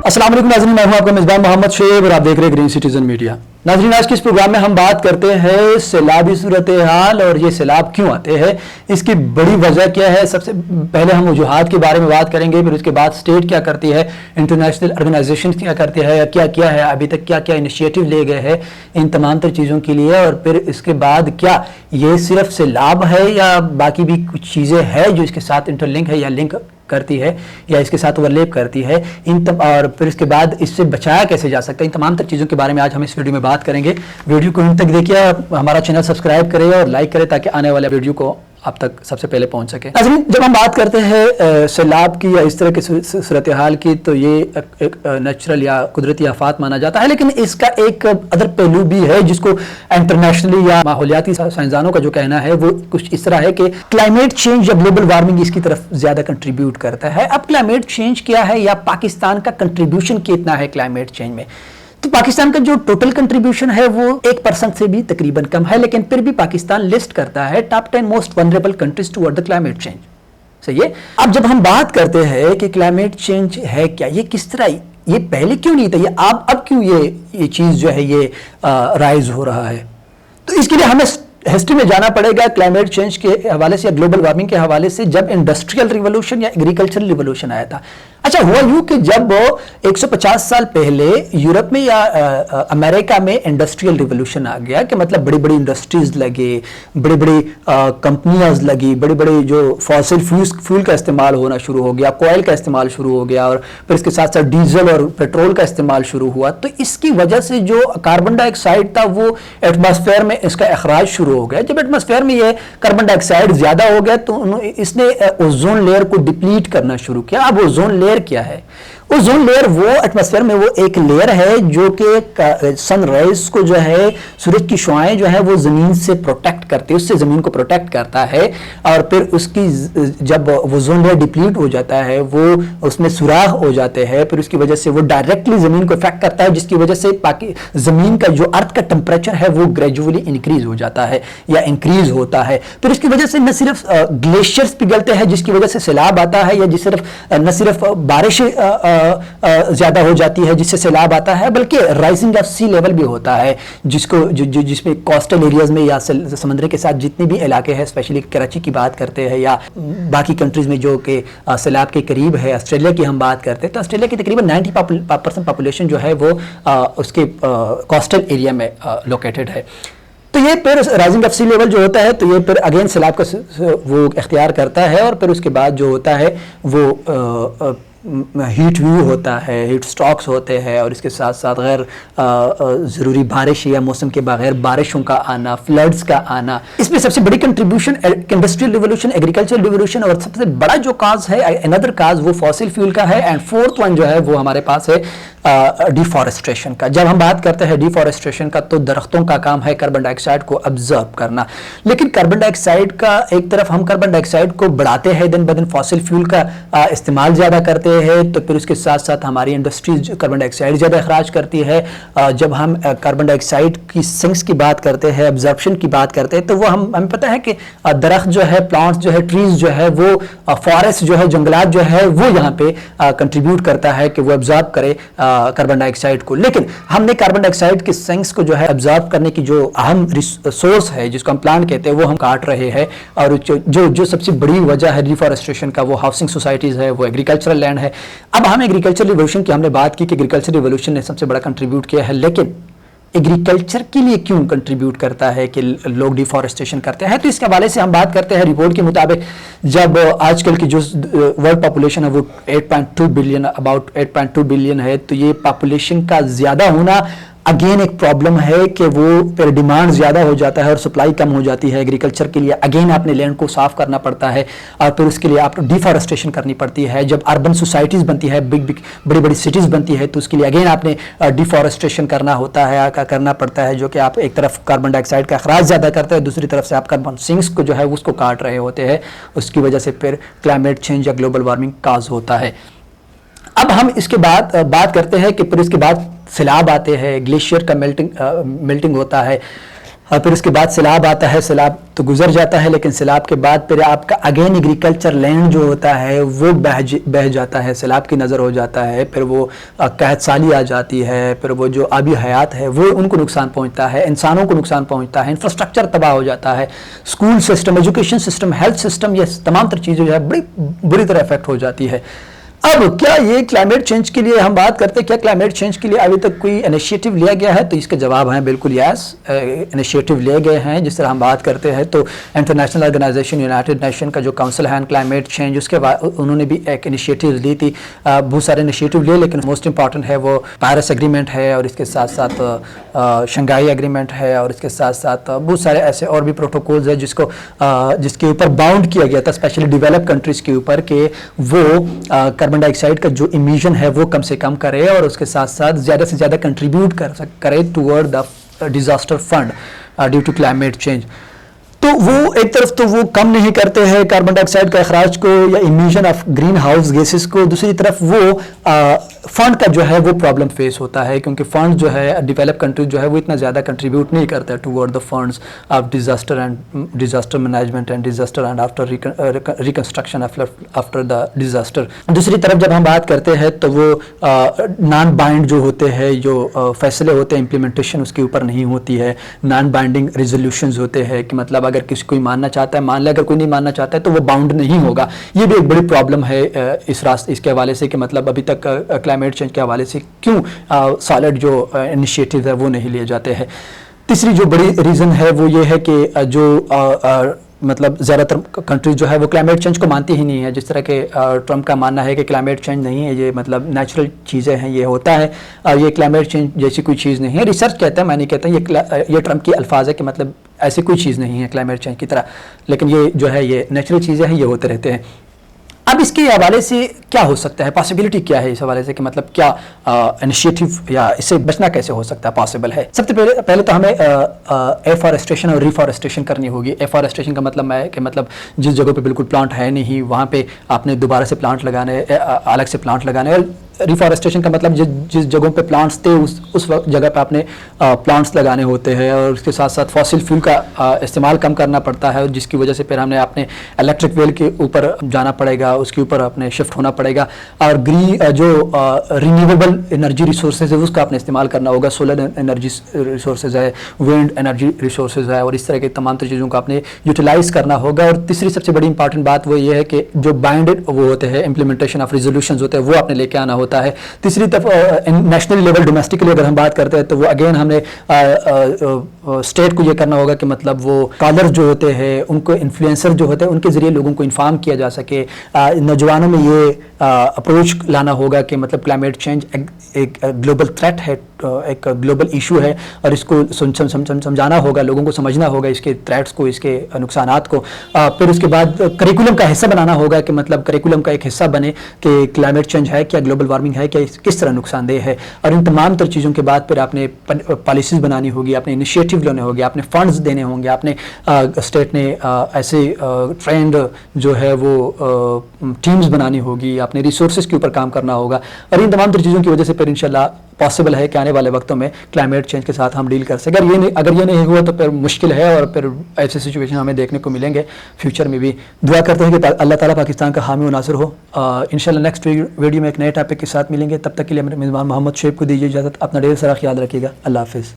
अस्सलाम वालेकुम नाज़रीन, मैं हूं आपका मेज़बान मोहम्मद शेब और आप देख रहे हैं ग्रीन सिटीजन मीडिया। नाज़रीन, आज के इस प्रोग्राम में हम बात करते हैं सैलाबी सूरत हाल और ये सैलाब क्यों आते हैं, इसकी बड़ी वजह क्या है। सबसे पहले हम वजूहात के बारे में बात करेंगे, फिर उसके बाद स्टेट क्या करती है, इंटरनेशनल ऑर्गेनाइजेशन क्या करती है, क्या किया है अभी तक, क्या क्या इनिशिएटिव ले गए हैं इन तमाम तर चीज़ों के लिए, और फिर इसके बाद क्या ये सिर्फ सैलाब है या बाकी भी कुछ चीज़ें हैं जो इसके साथ इंटरलिंक है या लिंक करती है या इसके साथ ओवरलेप करती है और फिर इसके बाद इससे बचाया कैसे जा सकता है। इन तमाम तर चीज़ों के बारे में आज हम इस वीडियो में बात करेंगे। वीडियो को इन तक देखिए, हमारा चैनल सब्सक्राइब करें और लाइक करें ताकि आने वाले वीडियो को आप तक सबसे पहले पहुंच सके। नाज़रीन, जब हम बात करते हैं सैलाब की या इस तरह की सूरत हाल की, तो ये एक नेचुरल या कुदरती आफात माना जाता है, लेकिन इसका एक अदर पहलू भी है जिसको इंटरनेशनली या माहौलियाती साइंसदानों का जो कहना है वो कुछ इस तरह है कि क्लाइमेट चेंज या ग्लोबल वार्मिंग इसकी तरफ ज्यादा कंट्रीब्यूट करता है। अब क्लाइमेट चेंज क्या है या पाकिस्तान का कंट्रीब्यूशन कितना है क्लाइमेट चेंज में, तो पाकिस्तान का जो टोटल कंट्रीब्यूशन है वो 1% से भी तकरीबन कम है, लेकिन फिर भी पाकिस्तान लिस्ट करता है top 10 most vulnerable countries toward the climate change. सही है। अब जब हम बात करते हैं कि क्लाइमेट चेंज है क्या, ये किस तरह, ये पहले क्यों नहीं था, ये अब क्यों ये चीज जो है ये राइज हो रहा है, तो इसके लिए हमें हिस्ट्री में जाना पड़ेगा क्लाइमेट चेंज के हवाले से या ग्लोबल वार्मिंग के हवाले से, जब इंडस्ट्रियल रिवोल्यूशन या एग्रीकल्चरल रिवोल्यूशन आया था। अच्छा, हुआ यूं कि जब 150 साल पहले यूरोप में या अमेरिका में इंडस्ट्रियल रिवोल्यूशन आ गया, कि मतलब बड़ी बड़ी इंडस्ट्रीज लगे, बड़ी बड़ी कंपनियां लगी, बड़े बड़े जो फॉसिल फ्यूल का इस्तेमाल होना शुरू हो गया, कोयल का इस्तेमाल शुरू हो गया, और फिर इसके साथ साथ डीजल और पेट्रोल का इस्तेमाल शुरू हुआ, तो इसकी वजह से जो कार्बन डाइऑक्साइड था वो एटमॉस्फेयर में इसका अखराज शुरू हो गया। जब एटमॉस्फेयर में ये कार्बन डाइऑक्साइड ज्यादा हो गया तो इसने ओजोन लेयर को डिप्लीट करना शुरू किया। अब ओजोन लेयर क्या है? ओजोन लेयर वो एटमॉस्फेयर में वो एक लेयर है जो कि सन रेज को जो है, सूरज की शुआएं जो है वो जमीन से प्रोटेक्ट करती है, उससे जमीन को प्रोटेक्ट करता है, और फिर उसकी जब ओजोन लेयर डिप्लीट हो जाता है वो उसमें सुराख हो जाते हैं, फिर उसकी वजह से वो डायरेक्टली जमीन को इफेक्ट करता है, जिसकी वजह से जमीन का जो अर्थ का टेम्परेचर है वो ग्रेजुअली इंक्रीज हो जाता है या इंक्रीज होता है। फिर इसकी वजह से न सिर्फ ग्लेशियर्स पिघलते हैं जिसकी वजह से सैलाब आता है, या न सिर्फ बारिश ज्यादा हो जाती है जिससे सैलाब आता है, बल्कि राइजिंग ऑफ सी लेवल भी होता है, जिसमें कोस्टल एरियाज में या समुद्र के साथ जितने भी इलाके हैं, स्पेशली कराची की बात करते हैं या बाकी कंट्रीज में जो कि सैलाब के करीब है, ऑस्ट्रेलिया की हम बात करते हैं, तो ऑस्ट्रेलिया की तकरीबन 90% पॉपुलेशन जो है वो उसके कोस्टल एरिया में लोकेटेड है। तो ये फिर राइजिंग ऑफ सी लेवल जो होता है, तो ये फिर अगेन सैलाब का वो इख्तियार करता है, और फिर उसके बाद जो होता है वो हीट व्यू होता है, हीट स्ट्रोक्स होते हैं, और इसके साथ साथ गैर ज़रूरी बारिश या मौसम के बगैर बारिशों का आना, फ्लड्स का आना। इसमें सबसे बड़ी contribution industrial revolution, agricultural revolution, और सबसे बड़ा जो काज है, अनदर काज, वो फॉसिल फ्यूल का है, एंड फोर्थ वन जो है वो हमारे पास है डिफॉरेस्ट्रेशन का। जब हम बात करते हैं डिफॉरेस्ट्रेशन का, तो दरख्तों का काम है कार्बन डाइऑक्साइड को ऑब्जर्व करना, लेकिन कार्बन डाइऑक्साइड का एक तरफ हम कार्बन डाइऑक्साइड को बढ़ाते हैं, दिन ब दिन फॉसिल फ्यूल का इस्तेमाल ज़्यादा करते हैं, तो फिर उसके साथ साथ हमारी इंडस्ट्रीज कार्बन डाइऑक्साइड ज़्यादा अखराज करती है। जब हम कार्बन डाइऑक्साइड की सिंक्स की बात करते हैं, ऑब्जर्प्शन की बात करते हैं, तो वो हमें पता है कि दरख्त जो है, प्लांट्स जो है, ट्रीज जो है, वो फॉरेस्ट जो है, जंगलात जो है, वो यहाँ पे कंट्रीब्यूट करता है कि वो ऑब्जर्व करे कार्बन डाइऑक्साइड को। लेकिन हमने कार्बन डाइऑक्साइड के सिंक्स को जो है ऑब्जर्व करने की जो अहम सोर्स है, जिसको हम प्लांट कहते हैं, वो हम काट रहे हैं, और जो सबसे बड़ी वजह है डिफॉरेस्ट्रेशन का, वो हाउसिंग सोसाइटीज है, वो एग्रीकल्चरल लैंड है। अब हम एग्रीकल्चर रिवोल्यूशन की हमने बात की कि एग्रीकल्चर रिवोल्यूशन ने सबसे बड़ा कंट्रीब्यूट किया है, लेकिन एग्रीकल्चर के लिए क्यों कंट्रीब्यूट करता है कि लोग डिफॉरेस्टेशन करते हैं, तो इसके हवाले से हम बात करते हैं। रिपोर्ट के मुताबिक जब आजकल की जो वर्ल्ड पॉपुलेशन है वो 8.2 बिलियन, अबाउट 8.2 बिलियन है, तो ये पॉपुलेशन का ज़्यादा होना अगेन एक प्रॉब्लम है कि वो फिर डिमांड ज़्यादा हो जाता है और सप्लाई कम हो जाती है। एग्रीकल्चर के लिए अगेन आपने लैंड को साफ करना पड़ता है, और फिर उसके लिए आप डिफॉरेस्टेशन करनी पड़ती है। जब अर्बन सोसाइटीज़ बनती है, बड़ी बड़ी सिटीज़ बनती है, तो उसके लिए अगेन आपने डिफॉरेस्टेशन करना होता है, करना पड़ता है, जो कि आप एक तरफ कार्बन डाइऑक्साइड का अखराज ज़्यादा करते हैं, दूसरी तरफ से आप कार्बन सिंक्स को जो है उसको काट रहे होते हैं, उसकी वजह से फिर क्लाइमेट चेंज या ग्लोबल वार्मिंग काज होता है। अब हम इसके बाद बात करते हैं कि फिर इसके बाद सैलाब आते हैं, ग्लेशियर का मेल्टिंग होता है, اور پھر اس کے بعد سیلاب آتا ہے. سیلاب تو گزر جاتا ہے لیکن سیلاب کے بعد پھر آپ کا اگین ایگریکلچر لینڈ جو ہوتا ہے وہ بہہ جاتا ہے, سیلاب کی نظر ہو جاتا ہے, پھر وہ قحط سالی آ جاتی ہے, پھر وہ جو آبی حیات ہے وہ ان کو نقصان پہنچتا ہے, انسانوں کو نقصان پہنچتا ہے, انفراسٹرکچر تباہ ہو جاتا ہے, school system, education system, health system, یہ تمام تر چیزیں جو ہے بڑی بری طرح افیکٹ ہو جاتی ہے. اب کیا یہ کلائمیٹ چینج کے لیے ہم بات کرتے ہیں, کیا کلائمیٹ چینج کے لیے ابھی تک کوئی انیشیٹو لیا گیا ہے؟ تو اس کے جواب ہیں بالکل یس, انیشیٹو لیے گئے ہیں. جس طرح ہم بات کرتے ہیں تو انٹرنیشنل آرگنائزیشن یونائٹڈ نیشن کا جو کاؤنسل ہے کلائمیٹ چینج, اس کے بعد انہوں نے بھی ایک انیشیٹو لی تھی, بہت سارے انیشیٹو لیے, لیکن موسٹ امپارٹنٹ ہے وہ پیرس ایگریمنٹ ہے, اور اس کے ساتھ ساتھ شنگھائی ایگریمنٹ ہے, اور اس کے ساتھ ساتھ بہت سارے ایسے اور بھی پروٹوکولز ہیں جس کے اوپر باؤنڈ کیا گیا تھا اسپیشلی ڈیولپ کنٹریز کے اوپر کہ وہ کاربن ڈائی آکسائڈ کا جو امیشن ہے وہ کم سے کم کرے, اور اس کے ساتھ ساتھ زیادہ سے زیادہ کنٹریبیوٹ کرے toward the disaster fund due to climate change. تو وہ ایک طرف تو وہ کم نہیں کرتے ہیں کاربن ڈائی آکسائڈ کا اخراج کو یا emission of green house gases کو, دوسری طرف وہ فنڈ کا جو ہے وہ پرابلم فیس ہوتا ہے کیونکہ فنڈ جو ہے ڈیولپ کنٹریز جو ہے وہ اتنا زیادہ کنٹریبیوٹ نہیں کرتا ہے toward the funds of disaster management and disaster and after reconstruction after the disaster. دوسری طرف جب ہم بات کرتے ہیں تو وہ نان بائنڈ جو ہوتے ہیں, جو فیصلے ہوتے ہیں امپلیمنٹیشن اس کے اوپر نہیں ہوتی ہے, نان بائنڈنگ ریزولوشنز ہوتے ہیں کہ مطلب اگر کسی کوئی ماننا چاہتا ہے مان لے, اگر کوئی نہیں ماننا چاہتا ہے تو وہ باؤنڈ نہیں ہوگا. یہ بھی ایک بڑی پرابلم ہے اس کے حوالے سے کہ مطلب ابھی تک کلائمیٹ چینج کے حوالے سے کیوں سالڈ جو انیشیٹیو ہے وہ نہیں لیے جاتے ہیں. تیسری جو بڑی ریزن ہے وہ یہ ہے کہ جو مطلب زیادہ تر کنٹریز جو ہے وہ کلائمیٹ چینج کو مانتی ہی نہیں ہے. جس طرح کہ ٹرمپ کا ماننا ہے کہ کلائمیٹ چینج نہیں ہے, یہ مطلب نیچرل چیزیں ہیں, یہ ہوتا ہے, یہ کلائمیٹ چینج جیسی کوئی چیز نہیں ہے. ریسرچ کہتا ہے, میں نہیں کہتا, یہ ٹرمپ کی الفاظ ہے کہ مطلب ایسی کوئی چیز نہیں ہے کلائمیٹ چینج کی طرح, لیکن یہ جو ہے یہ نیچرل چیزیں ہیں, یہ ہوتے رہتے ہیں. اب اس کے حوالے سے کیا ہو سکتا ہے, پاسبلٹی کیا ہے اس حوالے سے کہ مطلب کیا انیشیٹو یا اس سے بچنا کیسے ہو سکتا ہے, پاسبل ہے؟ سب سے پہلے تو ہمیں ایفارسٹریشن اور ریفارسٹریشن کرنی ہوگی. ایفارسٹریشن کا مطلب ہے کہ مطلب جس جگہ پہ بالکل پلانٹ ہے نہیں وہاں پہ آپ نے دوبارہ سے پلانٹ لگانے, الگ سے پلانٹ لگانے. اور ریفارسٹریشن کا مطلب جس جگہوں پہ پلانٹس تھے اس وقت جگہ پہ آپ نے پلانٹس لگانے ہوتے ہیں, اور اس کے ساتھ ساتھ فاسل فیول کا استعمال کم کرنا پڑتا ہے, جس کی وجہ سے پھر ہم نے اپنے الیکٹرک ویل کے اوپر جانا پڑے گا, اس کے اوپر اپنے شفٹ ہونا پڑے گا. اور جو رینیویبل انرجی ریسورسز ہے اس کا آپ نے استعمال کرنا ہوگا, سولر انرجی ریسورسز ہے, ونڈ انرجی ریسورسز ہے, اور اس طرح کی تمام تر چیزوں کو آپ نے یوٹیلائز کرنا ہوگا. اور تیسری سب سے بڑی امپارٹنٹ بات وہ یہ ہے کہ جو بائنڈڈ وہ ہوتے ہیں امپلیمنٹیشن آف ریزولوشنز ہوتے ہیں وہ آپ نے لے کے آنا ہوتا ہے. تیسری طرف نیشنل لیول ڈومیسٹکلی اگر ہم بات کرتے ہیں تو وہ اگین ہم نے اسٹیٹ کو یہ کرنا ہوگا کہ مطلب وہ کالر جو ہوتے ہیں ان کو انفلوئنسر جو ہوتے ہیں ان کے ذریعے لوگوں کو انفارم کیا جا سکے. نوجوانوں میں یہ اپروچ لانا ہوگا کہ مطلب کلائمیٹ چینج ایک گلوبل تھریٹ ہے, ایک گلوبل ایشو ہے, اور اس کو سمجھانا ہوگا, لوگوں کو سمجھنا ہوگا اس کے تھریٹس کو, اس کے نقصانات کو. پھر اس کے بعد کریکولم کا حصہ بنانا ہوگا کہ مطلب کریکولم کا ایک حصہ بنے کہ کلائمیٹ چینج ہے کیا, گلوبل وارمنگ ہے کیا, کس طرح نقصان دہ ہے. اور ان تمام تر چیزوں کے بعد پھر آپ نے پالیسیز بنانی ہوگی, آپ نے انیشیٹو لینے ہوگے, آپ نے فنڈز دینے ہوں گے, آپ نے اسٹیٹ نے ایسے ٹرینڈ جو ہے وہ ٹیمز بنانی ہوگی, آپ نے ریسورسز کے اوپر کام کرنا ہوگا. اور ان تمام تر چیزوں کی وجہ سے پھر انشاءاللہ پاسبل ہے کہ آنے والے وقتوں میں کلائمیٹ چینج کے ساتھ ہم ڈیل کر سکیں. اگر یہ نہیں ہوا تو پھر مشکل ہے, اور پھر ایسے سچویشن ہمیں دیکھنے کو ملیں گے فیوچر میں بھی. دعا کرتے ہیں کہ اللہ تعالیٰ پاکستان کا حامی و ناصر ہو. انشاءاللہ نیکسٹ ویڈیو میں ایک نئے ٹاپک کے ساتھ ملیں گے. تب تک کے لیے میرے میزبان محمد شعیب کو دیجیے اجازت. اپنا ڈھیر سارا خیال رکھیے گا. اللہ حافظ.